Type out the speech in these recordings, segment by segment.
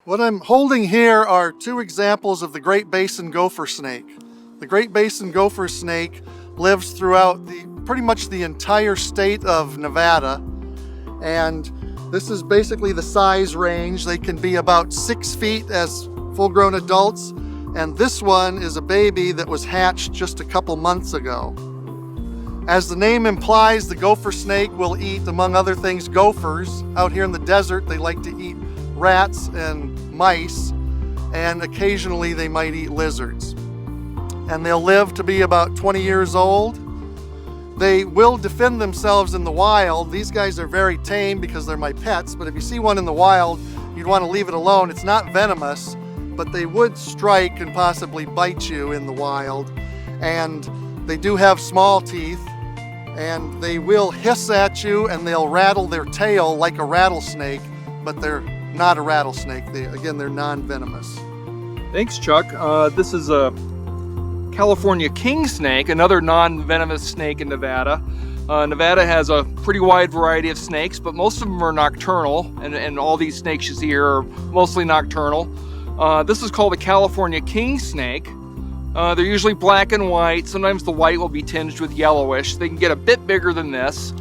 What I'm holding here are two examples of the Great Basin gopher snake. The Great Basin gopher snake lives throughout pretty much the entire state of Nevada, and this is basically the size range. They can be about 6 feet as full-grown adults, and this one is a baby that was hatched just a couple months ago. As the name implies, the gopher snake will eat, among other things, gophers. Out here in the desert, they like to eat rats and mice, and occasionally they might eat lizards. And they'll live to be about 20 years old. They will defend themselves in the wild. These guys are very tame because they're my pets, but if you see one in the wild, you'd want to leave it alone. It's not venomous, but they would strike and possibly bite you in the wild. And they do have small teeth, and they will hiss at you and they'll rattle their tail like a rattlesnake, but they're not a rattlesnake. They're non-venomous. Thanks, Chuck. This is a California king snake, another non-venomous snake in Nevada. Nevada has a pretty wide variety of snakes, but most of them are nocturnal, and all these snakes you see here are mostly nocturnal. This is called a California king snake. They're usually black and white. Sometimes the white will be tinged with yellowish. They can get a bit bigger than this.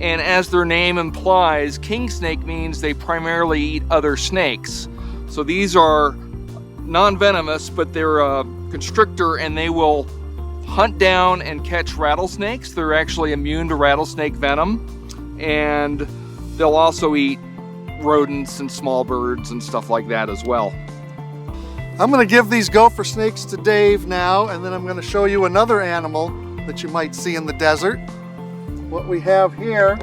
And as their name implies, king snake means they primarily eat other snakes. So these are non-venomous, but they're a constrictor, and they will hunt down and catch rattlesnakes. They're actually immune to rattlesnake venom. And they'll also eat rodents and small birds and stuff like that as well. I'm going to give these gopher snakes to Dave now, and then I'm going to show you another animal that you might see in the desert. What we have here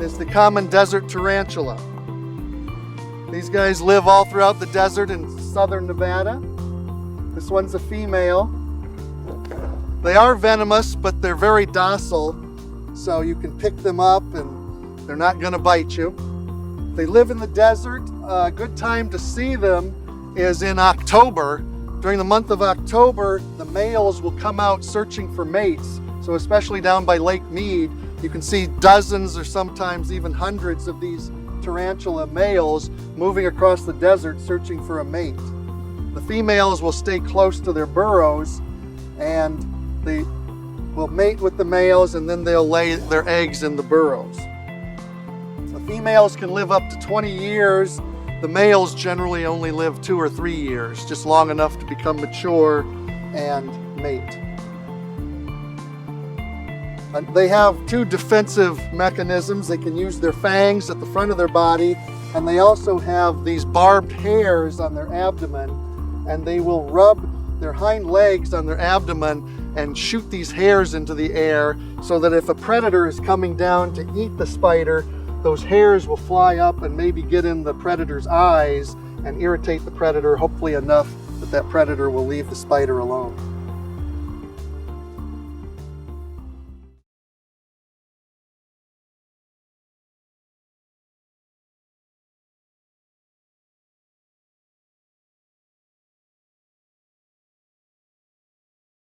is the common desert tarantula. These guys live all throughout the desert in southern Nevada. This one's a female. They are venomous, but they're very docile, so you can pick them up and they're not going to bite you. They live in the desert. A good time to see them is in October. During the month of October, the males will come out searching for mates. So especially down by Lake Mead, you can see dozens or sometimes even hundreds of these tarantula males moving across the desert searching for a mate. The females will stay close to their burrows, and they will mate with the males, and then they'll lay their eggs in the burrows. The females can live up to 20 years. The males generally only live 2 or 3 years, just long enough to become mature and mate. They have 2 defensive mechanisms. They can use their fangs at the front of their body, and they also have these barbed hairs on their abdomen, and they will rub their hind legs on their abdomen and shoot these hairs into the air so that if a predator is coming down to eat the spider, those hairs will fly up and maybe get in the predator's eyes and irritate the predator, hopefully enough that that predator will leave the spider alone.